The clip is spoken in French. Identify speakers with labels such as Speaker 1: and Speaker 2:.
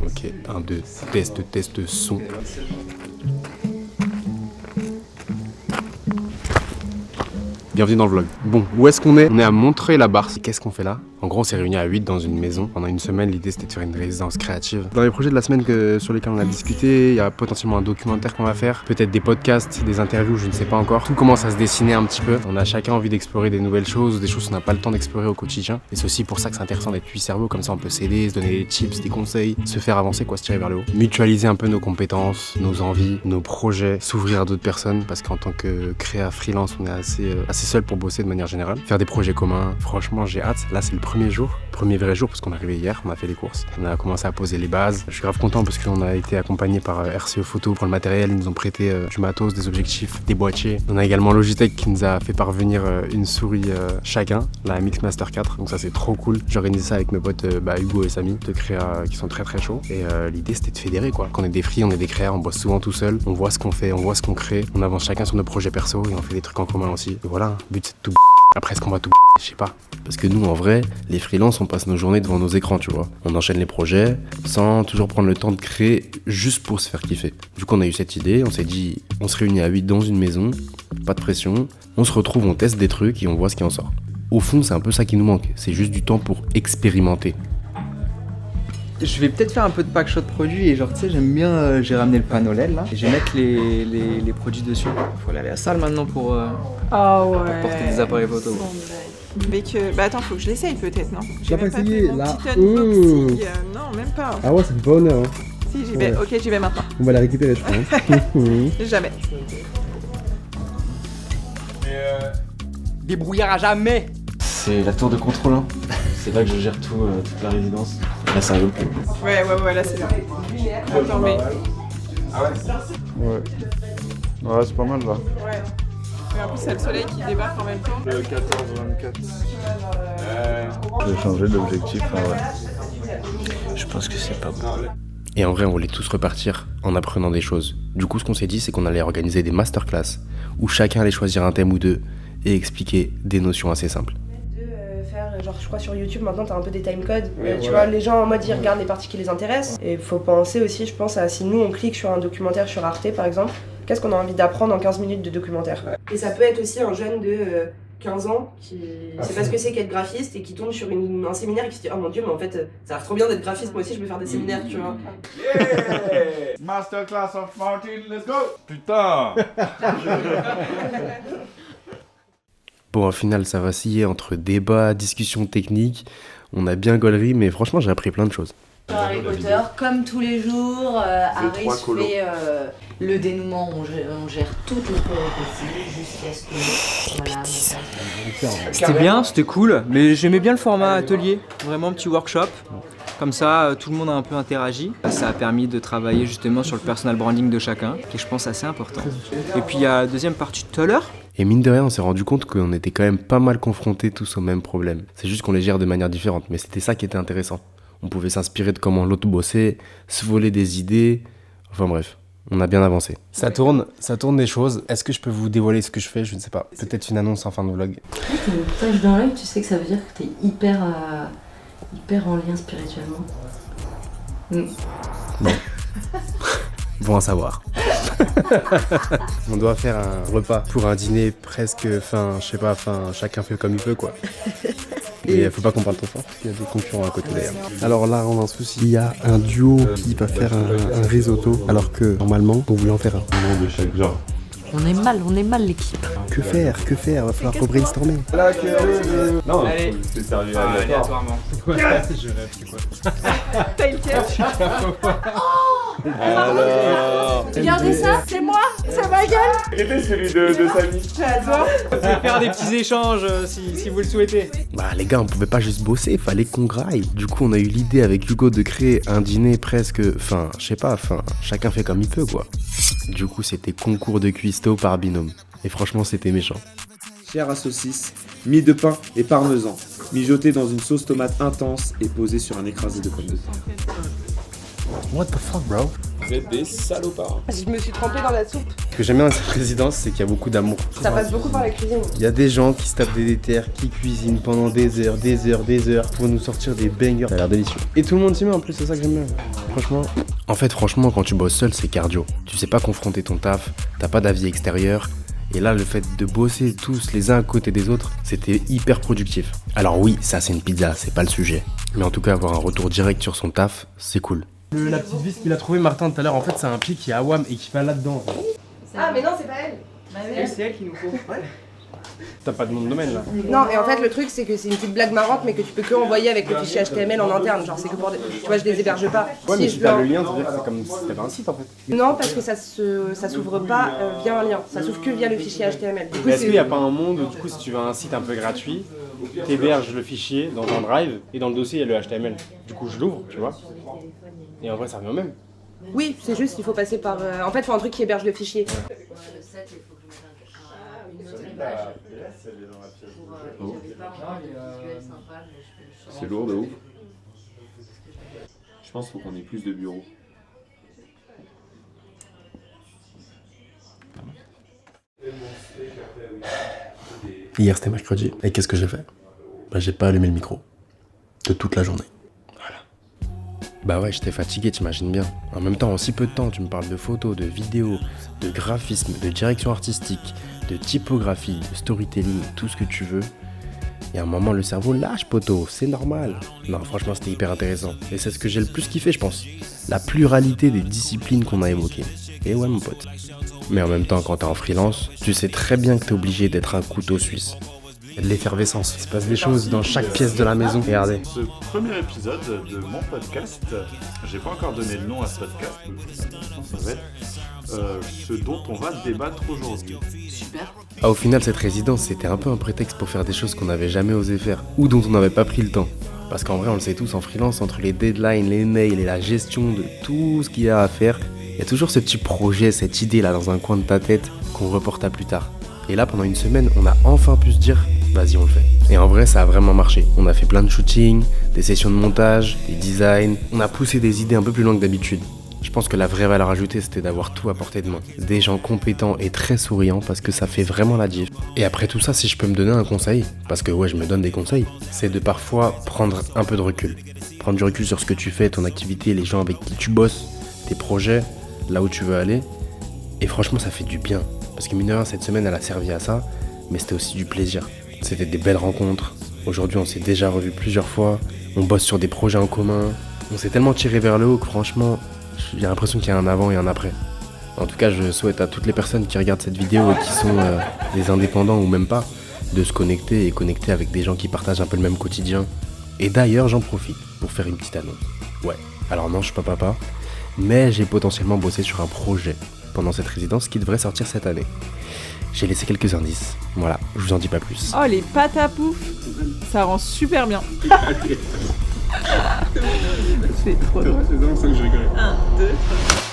Speaker 1: Ok, 1, 2, test, son. Bienvenue dans le vlog. Bon, où est-ce qu'on est? On est à Montreuil-la-Barse. Qu'est-ce qu'on fait là? En gros, on s'est réunis à 8 dans une maison. Pendant une semaine, l'idée c'était de faire une résidence créative. Dans les projets de la semaine sur lesquels on a discuté, il y a potentiellement un documentaire qu'on va faire, peut-être des podcasts, des interviews, je ne sais pas encore. Tout commence à se dessiner un petit peu. On a chacun envie d'explorer des nouvelles choses, des choses qu'on n'a pas le temps d'explorer au quotidien. Et c'est aussi pour ça que c'est intéressant d'être 8 cerveaux, comme ça on peut s'aider, se donner des tips, des conseils, se faire avancer, se tirer vers le haut. Mutualiser un peu nos compétences, nos envies, nos projets, s'ouvrir à d'autres personnes, parce qu'en tant que créa freelance, on est assez seul pour bosser de manière générale. Faire des projets communs, franchement j'ai hâte. Là c'est le premier vrai jour parce qu'on est arrivé hier, on a fait les courses, on a commencé à poser les bases. Je suis grave content parce qu'on a été accompagné par RCE Photo pour le matériel, ils nous ont prêté du matos, des objectifs, des boîtiers. On a également Logitech qui nous a fait parvenir une souris chacun, la Mixmaster 4, donc ça c'est trop cool. J'organise ça avec mes potes Hugo et Samy de créa qui sont très chauds et l'idée c'était de fédérer quoi. Quand on est des free, on est des créas, on bosse souvent tout seul, on voit ce qu'on fait, on voit ce qu'on crée, on avance chacun sur nos projets perso et on fait des trucs en commun aussi. Et voilà, le but c'est de tout. Après est-ce qu'on va tout je sais pas.
Speaker 2: Parce que nous, en vrai, les freelances, on passe nos journées devant nos écrans, tu vois. On enchaîne les projets sans toujours prendre le temps de créer juste pour se faire kiffer. Du coup, on a eu cette idée, on s'est dit, on se réunit à 8 dans une maison, pas de pression, on se retrouve, on teste des trucs et on voit ce qui en sort. Au fond, c'est un peu ça qui nous manque, c'est juste du temps pour expérimenter.
Speaker 3: Je vais peut-être faire un peu de pack shot produits et genre tu sais j'aime bien, j'ai ramené le panneau LED là et je vais mettre les produits dessus. Faut aller à la salle maintenant pour porter des appareils photo.
Speaker 4: Mais que... Bah attends, faut que je l'essaye peut-être, non?
Speaker 5: J'ai pas essayé,
Speaker 4: mon
Speaker 5: là.
Speaker 4: petit unboxing. Non, même pas.
Speaker 5: Ah ouais, ça fait pas honneur. Hein.
Speaker 4: Si, j'y vais.
Speaker 5: Ouais.
Speaker 4: Ok, j'y vais maintenant.
Speaker 5: On va la récupérer, je pense.
Speaker 4: Jamais.
Speaker 3: Débrouillard à jamais.
Speaker 2: C'est la tour de contrôle, hein. C'est là que je gère toute la résidence. Là, c'est un peu plus.
Speaker 4: Ouais, là c'est bien. Attends, mais...
Speaker 6: Ouais. Ouais, c'est pas mal là.
Speaker 4: Ouais. Mais en plus, c'est le soleil qui débarque en même temps.
Speaker 6: Le 14-24. Je vais changer d'objectif, ouais.
Speaker 2: Je pense que c'est pas bon. Et en vrai, on voulait tous repartir en apprenant des choses. Du coup, ce qu'on s'est dit, c'est qu'on allait organiser des masterclass où chacun allait choisir un thème ou deux et expliquer des notions assez simples.
Speaker 7: Genre je crois sur YouTube maintenant t'as un peu des timecodes, tu vois les gens en mode ils regardent les parties qui les intéressent et faut penser aussi je pense à si nous on clique sur un documentaire sur Arte par exemple, qu'est-ce qu'on a envie d'apprendre en 15 minutes de documentaire. Et ça peut être aussi un jeune de 15 ans qui sait pas ce que c'est qu'être graphiste et qui tombe sur un séminaire et qui se dit oh mon dieu mais en fait ça a l'air trop bien d'être graphiste, moi aussi je peux faire des séminaires tu vois.
Speaker 6: Yeah! Masterclass of Martin, let's go! Putain!
Speaker 2: Bon, au final, ça vacillait entre débats, discussions techniques. On a bien gaulerie, mais franchement, j'ai appris plein de choses.
Speaker 8: Harry Potter, comme tous les jours, Harry se fait le dénouement, on gère toutes les péripéties jusqu'à ce que... Voilà,
Speaker 3: C'était bien, c'était cool, mais j'aimais bien le format atelier, vraiment petit workshop. Comme ça, tout le monde a un peu interagi. Ça a permis de travailler justement sur le personal branding de chacun, qui est je pense assez important. Et puis il y a la deuxième partie tout à l'heure.
Speaker 2: Et mine de rien, on s'est rendu compte qu'on était quand même pas mal confrontés tous au même problème. C'est juste qu'on les gère de manière différente, mais c'était ça qui était intéressant. On pouvait s'inspirer de comment l'autre bossait, se voler des idées, enfin bref, on a bien avancé.
Speaker 1: Ça tourne des choses. Est-ce que je peux vous dévoiler ce que je fais? Je ne sais pas. Peut-être une annonce en fin de vlog.
Speaker 8: t'as une tache dans l'œil, tu sais que ça veut dire que t'es hyper en lien spirituellement.
Speaker 1: Bon. Bon à savoir. On doit faire un repas pour un dîner presque chacun fait comme il peut quoi. Et faut pas qu'on parle trop fort parce qu'il y a des concurrents à côté d'ailleurs. Alors là on a un souci, il y a un duo qui va faire un risotto alors que normalement on voulait en faire un.
Speaker 6: Nom de chaque genre.
Speaker 8: On est mal l'équipe.
Speaker 1: Que faire? Va falloir rebrainstormer.
Speaker 6: Non,
Speaker 3: Allez.
Speaker 6: c'est sérieux.
Speaker 3: Aléatoirement.
Speaker 6: Je rêve, c'est quoi?
Speaker 4: T'as une pièce.
Speaker 6: Alors.
Speaker 8: Regardez ça, c'est moi.
Speaker 4: C'est ma gueule.
Speaker 6: Quel était celui de Samy?
Speaker 4: J'adore.
Speaker 3: On peut faire des petits échanges si vous le souhaitez.
Speaker 2: Bah les gars, on pouvait pas juste bosser, fallait qu'on graille. Du coup, on a eu l'idée avec Hugo de créer un dîner presque, chacun fait comme il peut quoi. Du coup, c'était concours de cuistot par binôme. Et franchement, c'était méchant.
Speaker 9: Chair à saucisse, mie de pain et parmesan, mijoté dans une sauce tomate intense et posé sur un écrasé de pommes de terre.
Speaker 1: What the fuck bro? Vous êtes des salopards.
Speaker 7: Je me suis trempée dans la soupe.
Speaker 2: Ce que j'aime bien dans cette résidence, c'est qu'il y a beaucoup d'amour.
Speaker 7: Ça passe beaucoup par la cuisine.
Speaker 2: Il y a des gens qui se tapent des déterres, qui cuisinent pendant des heures pour nous sortir des bangers. Ça a l'air délicieux. Et tout le monde s'y met en plus, c'est ça que j'aime bien. Franchement. En fait, franchement, quand tu bosses seul, c'est cardio. Tu sais pas confronter ton taf, t'as pas d'avis extérieur. Et là, le fait de bosser tous les uns à côté des autres, c'était hyper productif. Alors oui, ça c'est une pizza, c'est pas le sujet. Mais en tout cas, avoir un retour direct sur son taf, c'est cool.
Speaker 1: La petite vis qu'il a trouvé Martin tout à l'heure, en fait, c'est un pied qui est à WAM et qui va là-dedans.
Speaker 7: Ah, mais non, c'est pas elle.
Speaker 3: C'est elle qui nous faut.
Speaker 1: T'as pas de nom de domaine là.
Speaker 7: Non, et en fait, le truc, c'est que c'est une petite blague marrante, mais que tu peux que envoyer avec le fichier HTML en interne. Genre, c'est que pour. Tu vois, je les héberge pas.
Speaker 1: Ouais, mais
Speaker 7: Si
Speaker 1: si
Speaker 7: je
Speaker 1: t'as
Speaker 7: leur-
Speaker 1: le lien, ça veut dire que c'est comme si t'avais un site en fait.
Speaker 7: Non, parce que ça s'ouvre pas via un lien. Ça s'ouvre que via le fichier HTML. Du coup,
Speaker 1: Est-ce qu'il n'y a pas un monde où, du coup, si tu veux un site un peu gratuit, t'héberges le fichier dans un drive et dans le dossier, il y a le HTML. Du coup, je l'ouvre, tu vois. Et en vrai, ça revient au même.
Speaker 7: Oui, c'est juste qu'il faut passer par. En fait, il faut un truc qui héberge le fichier.
Speaker 9: C'est lourd de ouf. Je pense qu'il faut qu'on ait plus de bureaux.
Speaker 2: Hier c'était mercredi, et qu'est-ce que j'ai fait? Bah j'ai pas allumé le micro. De toute la journée. Voilà. Bah ouais, j'étais fatigué, t'imagines bien. En même temps, en si peu de temps, tu me parles de photos, de vidéos, de graphisme, de direction artistique, de typographie, de storytelling, tout ce que tu veux. Et à un moment, le cerveau lâche, poteau, c'est normal. Non, franchement, c'était hyper intéressant. Et c'est ce que j'ai le plus kiffé, je pense. La pluralité des disciplines qu'on a évoquées. Et ouais, mon pote. Mais en même temps, quand t'es en freelance, tu sais très bien que t'es obligé d'être un couteau suisse. Il y a de l'effervescence. Il se passe des choses dans chaque pièce de la maison. Regardez.
Speaker 6: Ce premier épisode de mon podcast, j'ai pas encore donné le nom à ce podcast, ça va être ce dont on va débattre aujourd'hui.
Speaker 8: Super.
Speaker 2: Ah, au final, cette résidence, c'était un peu un prétexte pour faire des choses qu'on n'avait jamais osé faire, ou dont on n'avait pas pris le temps. Parce qu'en vrai, on le sait tous, en freelance, entre les deadlines, les mails et la gestion de tout ce qu'il y a à faire, il y a toujours ce petit projet, cette idée là dans un coin de ta tête qu'on reporte à plus tard. Et là, pendant une semaine, on a enfin pu se dire, vas-y, on le fait. Et en vrai, ça a vraiment marché. On a fait plein de shootings, des sessions de montage, des designs, on a poussé des idées un peu plus loin que d'habitude. Je pense que la vraie valeur ajoutée, c'était d'avoir tout à portée de main. Des gens compétents et très souriants parce que ça fait vraiment la diff. Et après tout ça, si je peux me donner un conseil, parce que ouais, je me donne des conseils, c'est de parfois prendre un peu de recul. Prendre du recul sur ce que tu fais, ton activité, les gens avec qui tu bosses, tes projets, là où tu veux aller. Et franchement, ça fait du bien. Parce que mine de rien, cette semaine, elle a servi à ça, mais c'était aussi du plaisir. C'était des belles rencontres. Aujourd'hui, on s'est déjà revus plusieurs fois. On bosse sur des projets en commun. On s'est tellement tiré vers le haut que franchement, j'ai l'impression qu'il y a un avant et un après. En tout cas, je souhaite à toutes les personnes qui regardent cette vidéo et qui sont des indépendants ou même pas, de se connecter et connecter avec des gens qui partagent un peu le même quotidien. Et d'ailleurs, j'en profite pour faire une petite annonce. Ouais, alors non, je suis pas papa, mais j'ai potentiellement bossé sur un projet pendant cette résidence qui devrait sortir cette année. J'ai laissé quelques indices. Voilà, je vous en dis pas plus.
Speaker 4: Oh, les pâtes à pouf, ça rend super bien. C'est trop drôle.
Speaker 6: C'est ça que je rigole.
Speaker 4: 1, 2, 3.